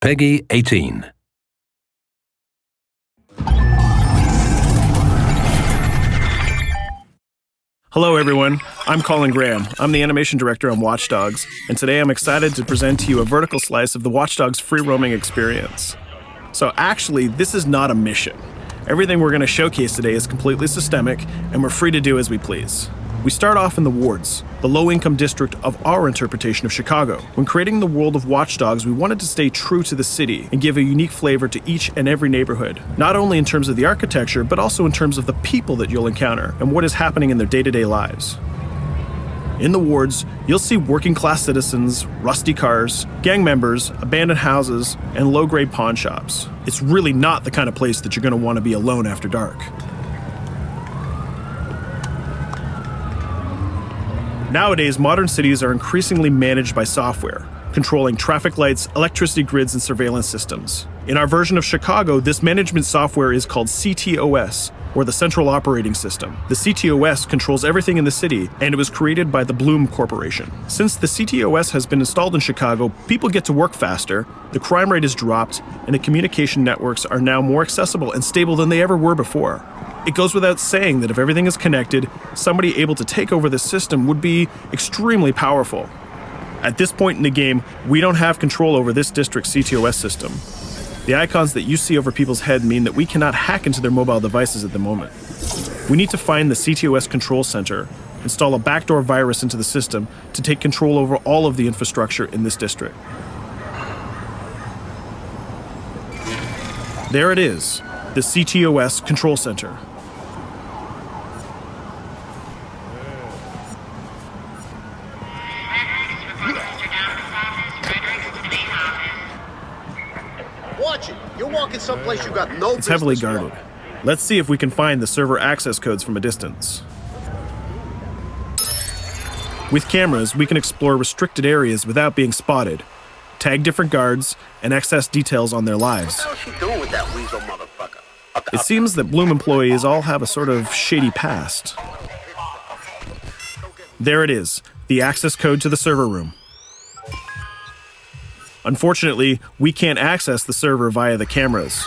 Peggy 18. Hello everyone, I'm Colin Graham. I'm the animation director on Watch Dogs, and today I'm excited to present to you a vertical slice of the Watch Dogs free roaming experience. So actually, this is not a mission. Everything we're going to showcase today is completely systemic, and we're free to do as we please. We start off in the wards, the low-income district of our interpretation of Chicago. When creating the world of Watch Dogs, we wanted to stay true to the city and give a unique flavor to each and every neighborhood, not only in terms of the architecture, but also in terms of the people that you'll encounter and what is happening in their day-to-day lives. In the wards, you'll see working-class citizens, rusty cars, gang members, abandoned houses, and low-grade pawn shops. It's really not the kind of place that you're going to want to be alone after dark. Nowadays, modern cities are increasingly managed by software, controlling traffic lights, electricity grids, and surveillance systems. In our version of Chicago, this management software is called CTOS, or the Central Operating System. The CTOS controls everything in the city, and it was created by the Bloom Corporation. Since the CTOS has been installed in Chicago, people get to work faster, the crime rate has dropped, and the communication networks are now more accessible and stable than they ever were before. It goes without saying that if everything is connected, somebody able to take over the system would be extremely powerful. At this point in the game, we don't have control over this district's CTOS system. The icons that you see over people's head mean that we cannot hack into their mobile devices at the moment. We need to find the CTOS control center, install a backdoor virus into the system to take control over all of the infrastructure in this district. There it is, the CTOS control center. Watch it. You're walking someplace you got no business. It's heavily guarded. Let's see if we can find the server access codes from a distance. With cameras, we can explore restricted areas without being spotted, tag different guards, and access details on their lives. What the hell is she doing with that weasel motherfucker? It seems that Bloom employees all have a sort of shady past. There it is, the access code to the server room. Unfortunately, we can't access the server via the cameras.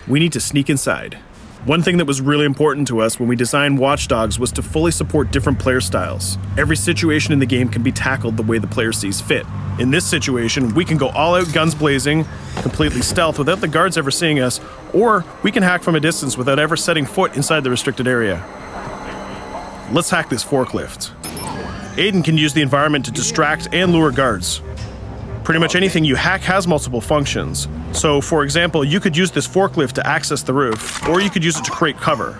We need to sneak inside. One thing that was really important to us when we designed Watch Dogs was to fully support different player styles. Every situation in the game can be tackled the way the player sees fit. In this situation, we can go all out guns blazing, completely stealth without the guards ever seeing us, or we can hack from a distance without ever setting foot inside the restricted area. Let's hack this forklift. Aiden can use the environment to distract and lure guards. Pretty much anything you hack has multiple functions. So, for example, you could use this forklift to access the roof, or you could use it to create cover.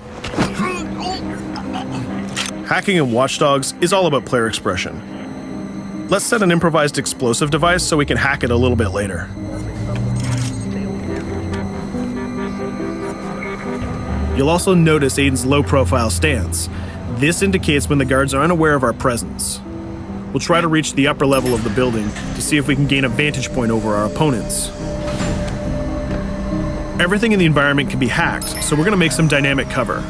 Hacking in Watch Dogs is all about player expression. Let's set an improvised explosive device so we can hack it a little bit later. You'll also notice Aiden's low-profile stance. This indicates when the guards are unaware of our presence. We'll try to reach the upper level of the building to see if we can gain a vantage point over our opponents. Everything in the environment can be hacked, so we're going to make some dynamic cover.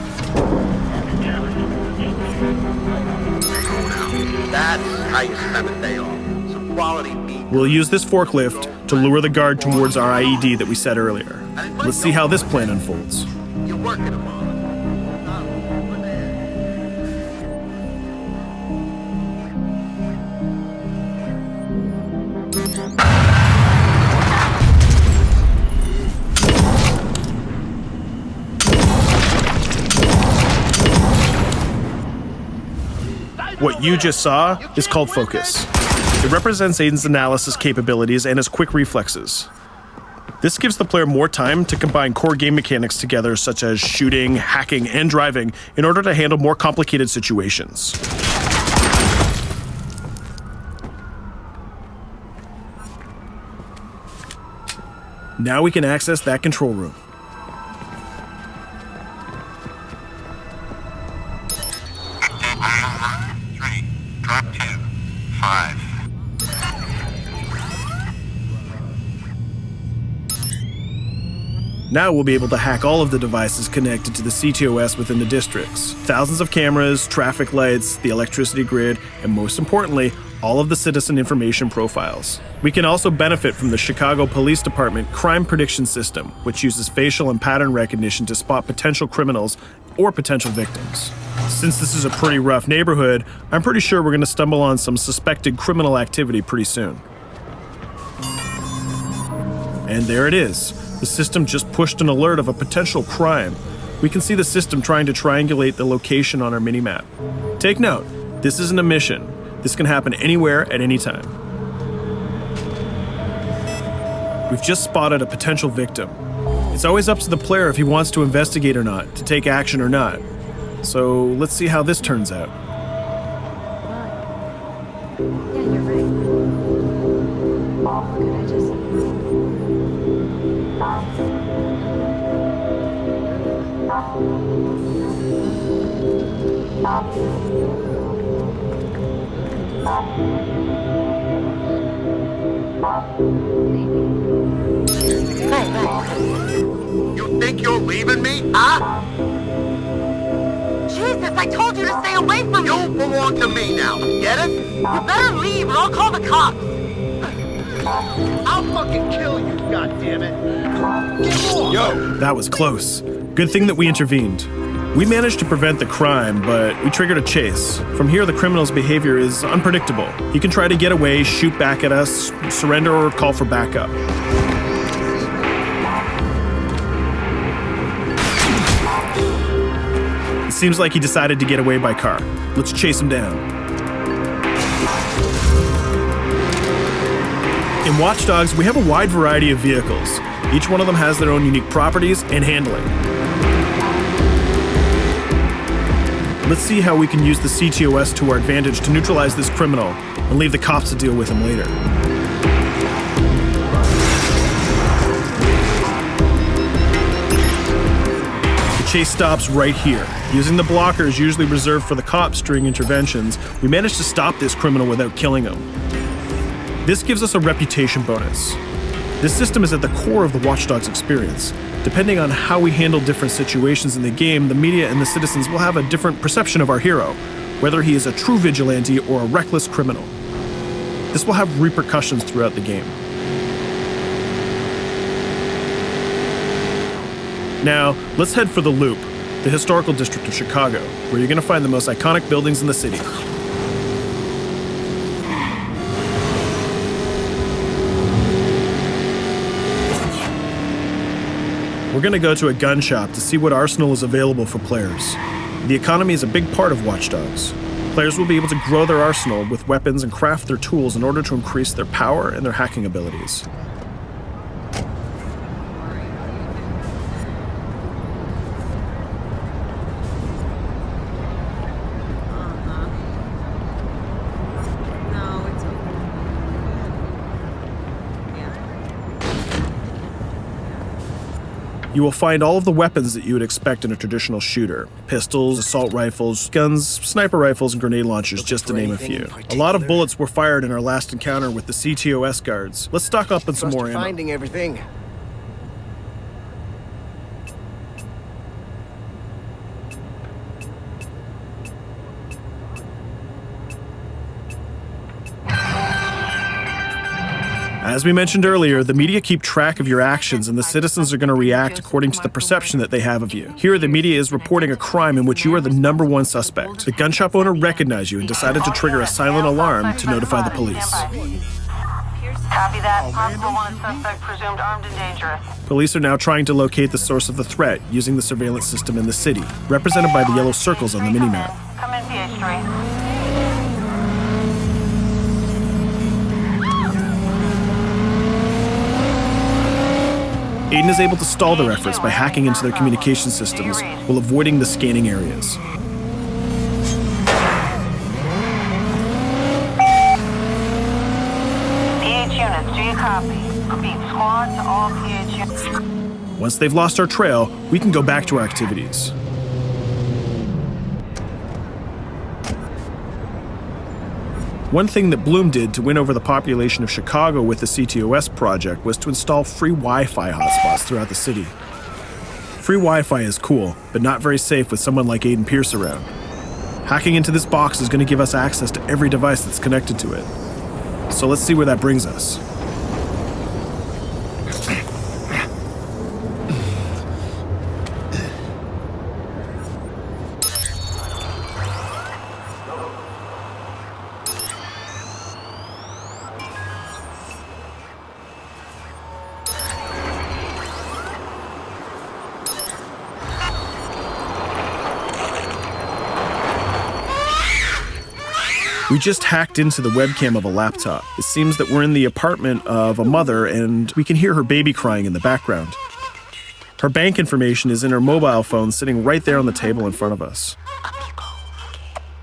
That's how you spend a day off. Some quality meat. We'll use this forklift to lure the guard towards our IED that we set earlier. Let's see how this plan unfolds. You're working them on. What you just saw is called focus. It represents Aiden's analysis capabilities and his quick reflexes. This gives the player more time to combine core game mechanics together, such as shooting, hacking, and driving, in order to handle more complicated situations. Now we can access that control room. Drop 2, 5. Now we'll be able to hack all of the devices connected to the CTOS within the districts. Thousands of cameras, traffic lights, the electricity grid, and most importantly, all of the citizen information profiles. We can also benefit from the Chicago Police Department Crime Prediction System, which uses facial and pattern recognition to spot potential criminals or potential victims. Since this is a pretty rough neighborhood, I'm pretty sure we're going to stumble on some suspected criminal activity pretty soon. And there it is. The system just pushed an alert of a potential crime. We can see the system trying to triangulate the location on our minimap. Take note, this isn't a mission. This can happen anywhere at any time. We've just spotted a potential victim. It's always up to the player if he wants to investigate or not, to take action or not. So let's see how this turns out. Yeah, you're right. Could I just... You think you're leaving me? Huh? Jesus, I told you to stay away from me! You belong to me now. Get it? You better leave or I'll call the cops! I'll fucking kill you, goddammit. Get off! Yo! That was close. Good thing that we intervened. We managed to prevent the crime, but we triggered a chase. From here, the criminal's behavior is unpredictable. He can try to get away, shoot back at us, surrender, or call for backup. It seems like he decided to get away by car. Let's chase him down. In Watch Dogs, we have a wide variety of vehicles. Each one of them has their own unique properties and handling. Let's see how we can use the CTOS to our advantage to neutralize this criminal and leave the cops to deal with him later. The chase stops right here. Using the blockers usually reserved for the cops during interventions, we managed to stop this criminal without killing him. This gives us a reputation bonus. This system is at the core of the Watch Dogs experience. Depending on how we handle different situations in the game, the media and the citizens will have a different perception of our hero, whether he is a true vigilante or a reckless criminal. This will have repercussions throughout the game. Now, let's head for the Loop, the historical district of Chicago, where you're going to find the most iconic buildings in the city. We're going to go to a gun shop to see what arsenal is available for players. The economy is a big part of Watch Dogs. Players will be able to grow their arsenal with weapons and craft their tools in order to increase their power and their hacking abilities. No, it's okay. You will find all of the weapons that you would expect in a traditional shooter. Pistols, assault rifles, guns, sniper rifles, and grenade launchers, just to name a few. A lot of bullets were fired in our last encounter with the CTOS guards. Let's stock up on some more ammo. Finding everything. As we mentioned earlier, the media keep track of your actions and the citizens are going to react according to the perception that they have of you. Here, the media is reporting a crime in which you are the #1 suspect. The gun shop owner recognized you and decided to trigger a silent alarm to notify the police. Copy that. Possible wanted suspect presumed armed and dangerous. Police are now trying to locate the source of the threat using the surveillance system in the city, represented by the yellow circles on the minimap. Come in, PH Street. Aiden is able to stall their efforts by hacking into their communication systems while avoiding the scanning areas. PH units, do you copy? Repeat, squad to all PH units. Once they've lost our trail, we can go back to our activities. One thing that Bloom did to win over the population of Chicago with the CTOS project was to install free Wi-Fi hotspots throughout the city. Free Wi-Fi is cool, but not very safe with someone like Aiden Pierce around. Hacking into this box is going to give us access to every device that's connected to it. So let's see where that brings us. We just hacked into the webcam of a laptop. It seems that we're in the apartment of a mother and we can hear her baby crying in the background. Her bank information is in her mobile phone sitting right there on the table in front of us.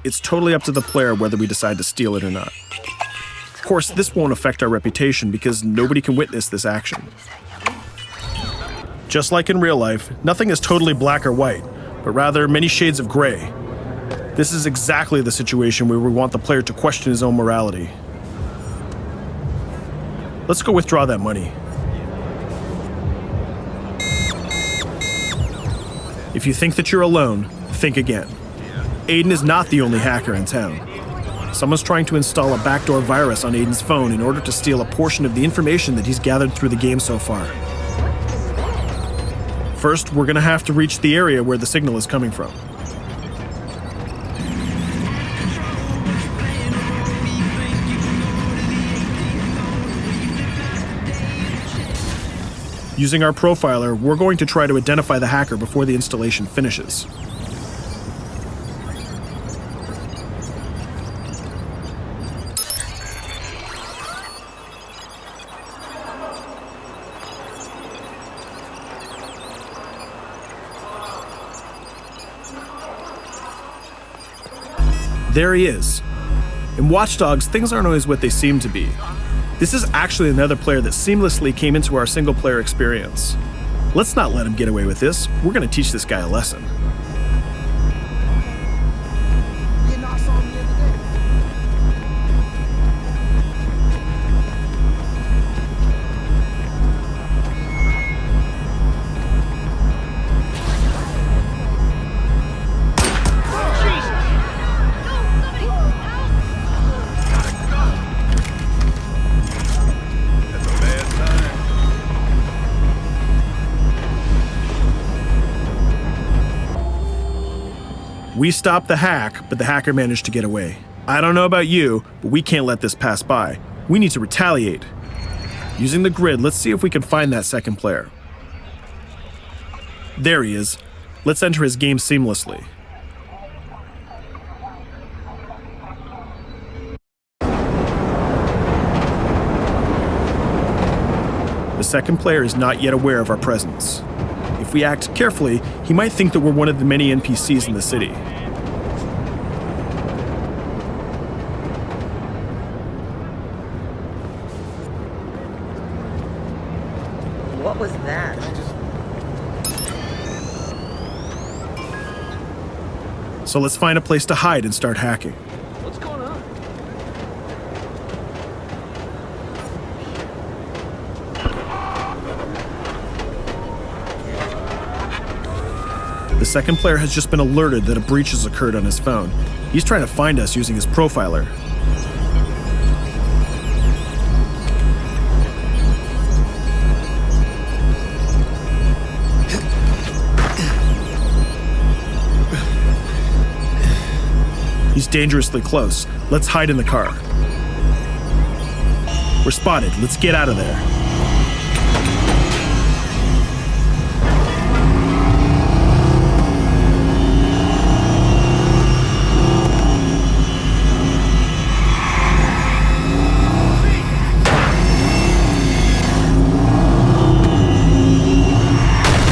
It's totally up to the player whether we decide to steal it or not. Of course, this won't affect our reputation because nobody can witness this action. Just like in real life, nothing is totally black or white, but rather many shades of gray. This is exactly the situation where we want the player to question his own morality. Let's go withdraw that money. If you think that you're alone, think again. Aiden is not the only hacker in town. Someone's trying to install a backdoor virus on Aiden's phone in order to steal a portion of the information that he's gathered through the game so far. First, we're gonna have to reach the area where the signal is coming from. Using our profiler, we're going to try to identify the hacker before the installation finishes. There he is. In Watch Dogs, things aren't always what they seem to be. This is actually another player that seamlessly came into our single-player experience. Let's not let him get away with this. We're going to teach this guy a lesson. We stopped the hack, but the hacker managed to get away. I don't know about you, but we can't let this pass by. We need to retaliate. Using the grid, let's see if we can find that second player. There he is. Let's enter his game seamlessly. The second player is not yet aware of our presence. If we act carefully, he might think that we're one of the many NPCs in the city. What was that? So let's find a place to hide and start hacking. What's going on? The second player has just been alerted that a breach has occurred on his phone. He's trying to find us using his profiler. He's dangerously close. Let's hide in the car. We're spotted. Let's get out of there.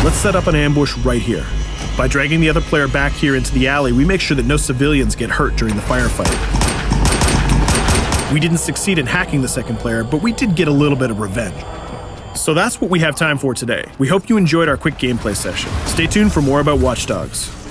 Let's set up an ambush right here. By dragging the other player back here into the alley, we make sure that no civilians get hurt during the firefight. We didn't succeed in hacking the second player, but we did get a little bit of revenge. So that's what we have time for today. We hope you enjoyed our quick gameplay session. Stay tuned for more about Watch Dogs.